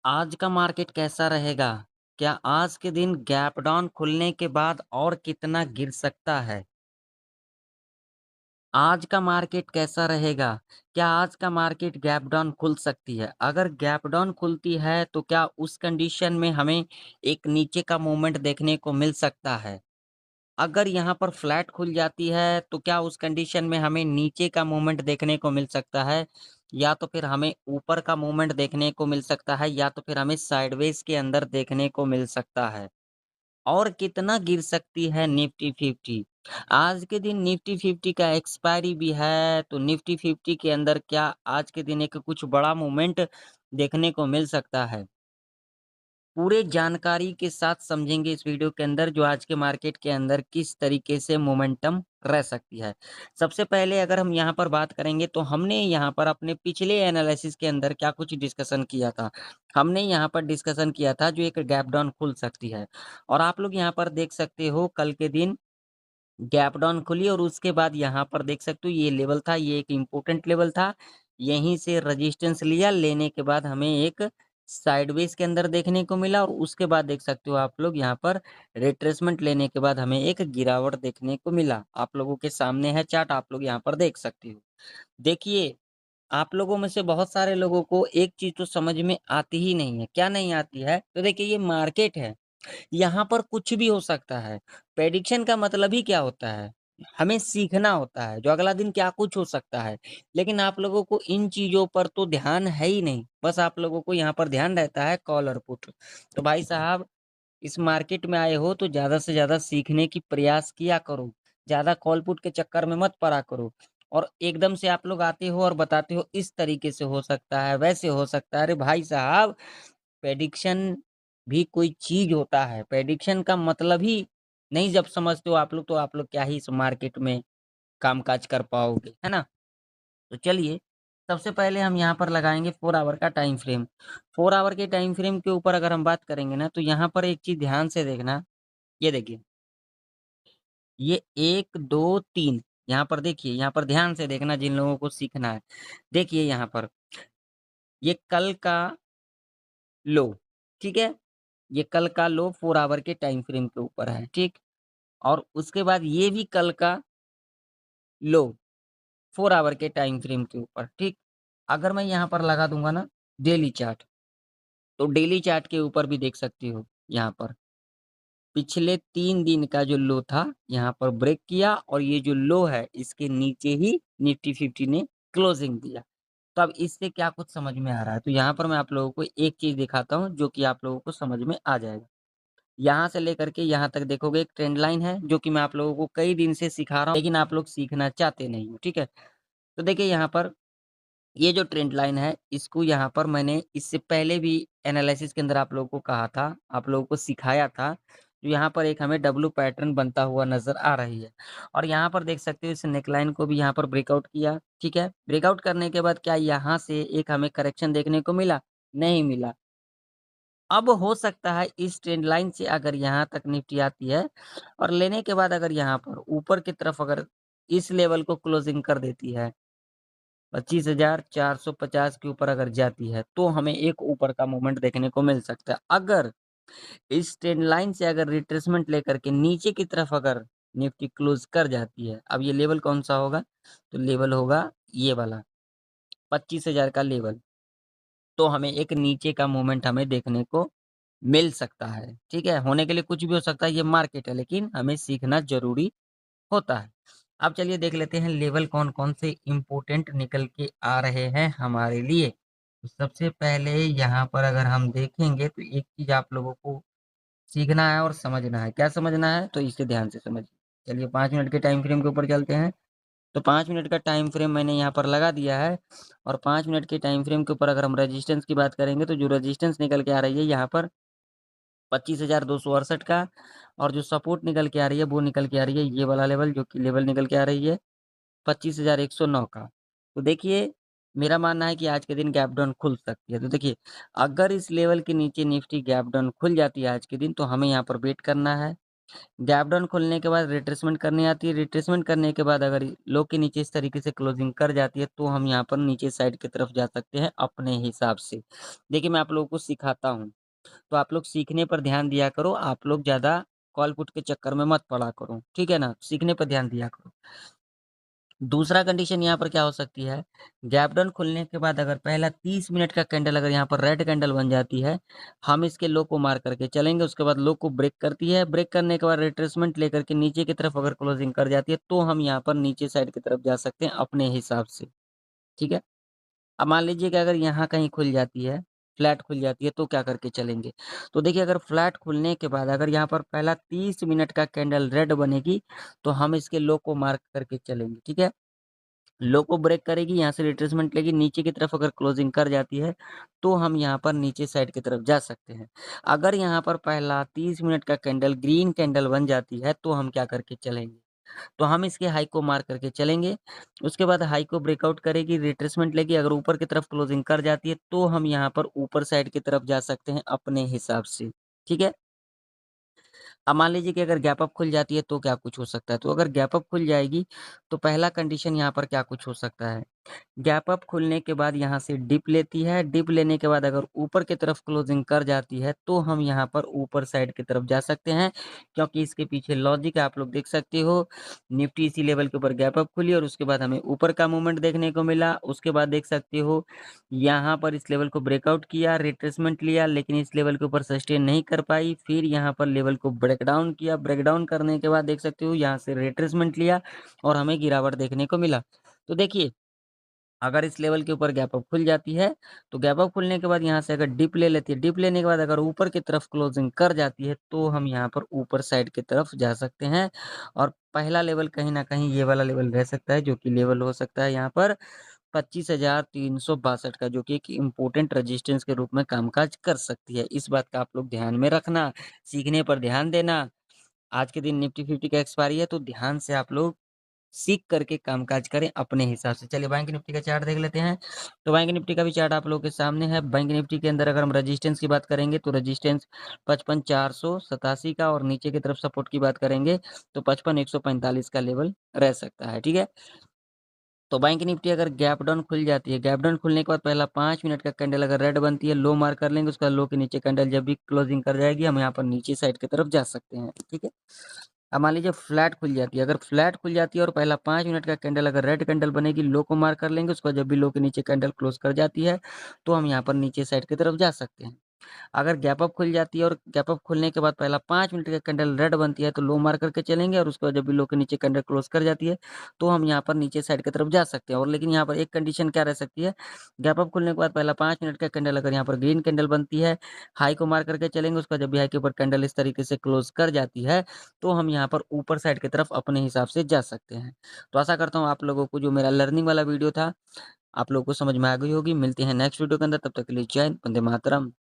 आज का मार्केट कैसा रहेगा? क्या आज के दिन गैप डाउन खुलने के बाद और कितना गिर सकता है? आज का मार्केट कैसा रहेगा? क्या आज का मार्केट गैप डाउन खुल सकती है? अगर गैप डाउन खुलती है तो क्या उस कंडीशन में हमें एक नीचे का मूवमेंट देखने को मिल सकता है? अगर यहाँ पर फ्लैट खुल जाती है, तो क्या उस कंडीशन में हमें नीचे का मूवमेंट देखने को मिल सकता है? या तो फिर हमें ऊपर का मूवमेंट देखने को मिल सकता है या तो फिर हमें साइडवेज़ के अंदर देखने को मिल सकता है। और कितना गिर सकती है निफ्टी 50? आज के दिन निफ्टी 50 का एक्सपायरी भी है, तो निफ्टी 50 के अंदर क्या आज के दिन एक कुछ बड़ा मूवमेंट देखने को मिल सकता है? पूरे जानकारी के साथ समझेंगे इस वीडियो के अंदर जो आज के मार्केट के अंदर किस तरीके से मोमेंटम रह सकती है। सबसे पहले अगर हम यहाँ पर बात करेंगे तो हमने यहाँ पर अपने पिछले एनालिसिस के अंदर क्या कुछ डिस्कशन किया था। हमने यहाँ पर डिस्कशन किया था जो एक गैप डाउन खुल सकती है और आप लोग यहाँ पर देख सकते हो कल के दिन गैप डाउन खुली और उसके बाद यहाँ पर देख सकते हो ये लेवल था, ये एक इम्पोर्टेंट लेवल था। यहीं से रेजिस्टेंस लिया, लेने के बाद हमें एक साइडवेज़ के अंदर देखने को मिला और उसके बाद देख सकते हो आप लोग यहाँ पर रिट्रेसमेंट लेने के बाद हमें एक गिरावट देखने को मिला। आप लोगों के सामने है चार्ट, आप लोग यहाँ पर देख सकते हो। देखिए, आप लोगों में से बहुत सारे लोगों को एक चीज़ तो समझ में आती ही नहीं है। क्या नहीं आती है? तो देखिए ये मार्केट है। यहाँ पर कुछ भी हो सकता है। प्रेडिक्शन का मतलब ही क्या होता है? हमें सीखना होता है, जो अगला दिन क्या कुछ हो सकता है। लेकिन आप लोगों को इन चीज़ों पर तो ध्यान है ही नहीं। बस आप लोगों को यहाँ पर ध्यान रहता है कॉल और पुट। तो भाई साहब, इस मार्केट में आए हो तो ज़्यादा से ज़्यादा सीखने की प्रयास किया करो। ज़्यादा कॉल पुट के चक्कर में मत पड़ा करो। और एकदम से आप लोग आते हो और बताते हो इस तरीके से हो सकता है, वैसे हो सकता है। अरे भाई साहब, प्रेडिक्शन भी कोई चीज़ होता है। प्रेडिक्शन का मतलब ही नहीं जब समझते हो आप लोग, तो आप लोग क्या ही इस मार्केट में कामकाज कर पाओगे, है ना? तो चलिए, सबसे पहले हम यहाँ पर लगाएँगे 4 आवर का टाइम फ्रेम। 4 आवर के टाइम फ्रेम के ऊपर अगर हम बात करेंगे ना, तो यहाँ पर एक चीज़ ध्यान से देखना, ये देखिए, ये 1, 2, 3 यहाँ पर देखिए, यहाँ पर ध्यान से देखना जिन लोगों को सीखना है। देखिए यहाँ पर, ये कल का लो, ठीक है? ये कल का लो 4 आवर के टाइम फ्रेम के ऊपर है, ठीक? और उसके बाद ये भी कल का लो 4 आवर के टाइम फ्रेम के ऊपर, ठीक? अगर मैं यहाँ पर लगा दूँगा ना डेली चार्ट, तो डेली चार्ट के ऊपर भी देख सकते हो यहाँ पर। पिछले 3 दिन का जो लो था, यहाँ पर ब्रेक किया और ये जो लो है, इसके नीचे ही निफ्टी 50 ने क्लोजिंग दिया। तो अब इससे क्या कुछ समझ में आ रहा है? तो यहाँ पर मैं आप लोगों को एक चीज़ दिखाता हूँ, जो कि आप लोगों को समझ में आ जाएगा। यहाँ से लेकर के यहाँ तक देखोगे एक ट्रेंड लाइन है, जो कि मैं आप लोगों को कई दिन से सिखा रहा हूँ, लेकिन आप लोग सीखना चाहते नहीं हो, ठीक है? तो देखिए यहाँ पर ये जो ट्रेंड लाइन है, इसको यहाँ पर मैंने इससे पहले भी एनालिसिस के अंदर आप लोगों को कहा था, आप लोगों को सिखाया था। तो यहाँ पर एक हमें डब्लू पैटर्न बनता हुआ नज़र आ रही है और यहाँ पर देख सकते हो इस नेकलाइन को भी यहाँ पर ब्रेकआउट किया, ठीक है? ब्रेकआउट करने के बाद क्या यहाँ से एक हमें करेक्शन देखने को मिला? नहीं मिला। अब हो सकता है इस ट्रेंड लाइन से अगर यहाँ तक निफ्टी आती है और लेने के बाद अगर यहाँ पर ऊपर की तरफ अगर इस लेवल को क्लोजिंग कर देती है 25,450 के ऊपर अगर जाती है, तो हमें एक ऊपर का मूवमेंट देखने को मिल सकता है। अगर इस ट्रेंड लाइन से अगर रिट्रेसमेंट लेकर के नीचे की तरफ अगर निफ्टी क्लोज़ कर जाती है, अब ये लेवल कौन-सा होगा? तो लेवल होगा ये वाला 25,000 का लेवल। तो हमें एक नीचे का मूवमेंट हमें देखने को मिल सकता है, ठीक है? होने के लिए कुछ भी हो सकता है, ये मार्केट है, लेकिन हमें सीखना ज़रूरी होता है। अब चलिए देख लेते हैं लेवल कौन-कौन से इम्पोर्टेंट निकल के आ रहे हैं हमारे लिए। तो सबसे पहले यहाँ पर अगर हम देखेंगे तो एक चीज़ आप लोगों को सीखना है और समझना है। क्या समझना है? तो इसे ध्यान से समझिए। चलिए 5 मिनट के टाइम फ्रेम के ऊपर चलते हैं। तो 5 मिनट का टाइम फ्रेम मैंने यहाँ पर लगा दिया है और 5 मिनट के टाइम फ्रेम के ऊपर अगर हम रेजिस्टेंस की बात करेंगे तो जो रेजिस्टेंस निकल के आ रही है यहाँ पर 25,268 का और जो सपोर्ट निकल के आ रही है वो निकल के आ रही है ये वाला लेवल, जो कि लेवल निकल के आ रही है 25,109 का। तो देखिए, मेरा मानना है कि आज के दिन गैप डाउन खुल सकती है। तो देखिए, अगर इस लेवल के नीचे निफ्टी गैप डाउन खुल जाती है आज के दिन, तो हमें यहाँ पर वेट करना है। गैप डाउन खोलने के बाद रिट्रेसमेंट करनी आती है, रिट्रेसमेंट करने के बाद अगर लो के नीचे इस तरीके से क्लोजिंग कर जाती है, तो हम यहाँ पर नीचे साइड की तरफ जा सकते हैं अपने हिसाब से। देखिए, मैं आप लोगों को सिखाता हूँ, तो आप लोग सीखने पर ध्यान दिया करो, आप लोग ज़्यादा कॉल पुट के चक्कर में मत पड़ा करो, ठीक है ना? सीखने पर ध्यान दिया करो। दूसरा कंडीशन यहाँ पर क्या हो सकती है, गैप डाउन खुलने के बाद अगर पहला 30 मिनट का कैंडल अगर यहाँ पर रेड कैंडल बन जाती है, हम इसके लो को मार करके चलेंगे, उसके बाद लो को ब्रेक करती है, ब्रेक करने के बाद रिट्रेसमेंट लेकर के नीचे की तरफ अगर क्लोजिंग कर जाती है, तो हम यहाँ पर नीचे साइड की तरफ जा सकते हैं अपने हिसाब से, ठीक है? अब मान लीजिए कि अगर यहाँ कहीं खुल जाती है, फ्लैट खुल जाती है, तो क्या करके चलेंगे? तो देखिए, अगर फ्लैट खुलने के बाद अगर यहाँ पर पहला 30 मिनट का कैंडल रेड बनेगी, तो हम इसके लो को मार्क करके चलेंगे, ठीक है? लो को ब्रेक करेगी, यहाँ से रिट्रेसमेंट लेगी, नीचे की तरफ अगर क्लोजिंग कर जाती है, तो हम यहाँ पर नीचे साइड की तरफ जा सकते हैं। अगर यहाँ पर पहला 30 मिनट का कैंडल ग्रीन कैंडल बन जाती है, तो हम क्या करके चलेंगे? तो हम इसके हाई को मार्क करके चलेंगे, उसके बाद हाई को ब्रेकआउट करेगी, रिट्रेसमेंट लेगी, अगर ऊपर की तरफ क्लोजिंग कर जाती है, तो हम यहाँ पर ऊपर साइड की तरफ जा सकते हैं अपने हिसाब से, ठीक है? अब मान लीजिए कि अगर गैप अप खुल जाती है, तो क्या कुछ हो सकता है? तो अगर गैप अप खुल जाएगी, तो पहला कंडीशन यहाँ पर क्या कुछ हो सकता है? गैप अप खुलने के बाद यहाँ से डिप लेती है, डिप लेने के बाद अगर ऊपर की तरफ क्लोजिंग कर जाती है, तो हम यहाँ पर ऊपर साइड की तरफ जा सकते हैं, क्योंकि इसके पीछे लॉजिक है, आप लोग देख सकते हो। निफ्टी इसी लेवल के ऊपर गैप अप खुली और उसके बाद हमें ऊपर का मूवमेंट देखने को मिला। उसके बाद देख सकते हो, यहाँ पर इस लेवल को ब्रेकआउट किया, रिट्रेसमेंट लिया, लेकिन इस लेवल के ऊपर सस्टेन नहीं कर पाई। फिर यहाँ पर लेवल को ब्रेकडाउन किया, ब्रेकडाउन करने के बाद देख सकते हो, यहाँ से रिट्रेसमेंट लिया और हमें गिरावट देखने को मिला। तो देखिए, अगर इस लेवल के ऊपर गैप अप खुल जाती है, तो गैप अप खुलने के बाद यहाँ से अगर डिप ले लेती है, डिप लेने के बाद अगर ऊपर की तरफ क्लोजिंग कर जाती है, तो हम यहाँ पर ऊपर साइड की तरफ जा सकते हैं। और पहला लेवल कहीं न कहीं ये वाला लेवल रह सकता है, जो कि लेवल हो सकता है यहाँ पर 25,362 का, जो कि एक इम्पोर्टेंट रेजिस्टेंस के रूप में कामकाज कर सकती है। इस बात का आप लोग ध्यान में रखना, सीखने पर ध्यान देना। आज के दिन निफ्टी 50 का एक्सपायरी है, तो ध्यान से आप लोग सीख करके कामकाज करें अपने हिसाब से। चलिए बैंक निफ्टी का चार्ट देख लेते हैं। तो बैंक निफ्टी का भी चार्ट आप लोगों के सामने है। बैंक निफ्टी के अंदर अगर हम रेजिस्टेंस की बात करेंगे, तो रेजिस्टेंस 55,487 का, और नीचे की तरफ सपोर्ट की बात करेंगे, तो 55,145 का लेवल रह सकता है, ठीक है? तो बैंक निफ्टी अगर गैप डाउन खुल जाती है, गैप डाउन खुलने के बाद पहला 5 मिनट का कैंडल अगर रेड बनती है, लो मार्क कर लेंगे, उसके बाद लो के नीचे कैंडल जब भी क्लोजिंग कर जाएगी, हम यहाँ पर नीचे साइड की तरफ जा सकते हैं, ठीक है? अब मान लीजिए फ्लैट खुल जाती है, अगर फ्लैट खुल जाती है और पहला 5 मिनट का कैंडल अगर रेड कैंडल बनेगी, लो को मार्क कर लेंगे, उसके बाद जब भी लो के नीचे कैंडल क्लोज कर जाती है, तो हम यहाँ पर नीचे साइड की तरफ जा सकते हैं। अगर गैप अप खुल जाती है और गैप अप खुलने के बाद पहला 5 मिनट का कैंडल रेड बनती है, तो लो मार करके चलेंगे, और उसके बाद जब भी लो के नीचे कैंडल क्लोज कर जाती है, तो हम यहाँ पर नीचे साइड की तरफ जा सकते हैं। और लेकिन यहाँ पर एक कंडीशन क्या रह सकती है, गैप अप खुलने के बाद पहला 5 मिनट का कैंडल अगर यहाँ पर ग्रीन कैंडल बनती है, हाई को मार करके चलेंगे, उसका जब भी हाई के ऊपर कैंडल इस तरीके से क्लोज कर जाती है, तो हम यहाँ पर ऊपर साइड की तरफ अपने हिसाब से जा सकते हैं। तो आशा करता हूँ आप लोगों को जो मेरा लर्निंग वाला वीडियो था, आप लोगों को समझ में आ गई होगी। मिलते हैं नेक्स्ट वीडियो के अंदर, तब तक के लिए जय हिंद, वंदे मातरम।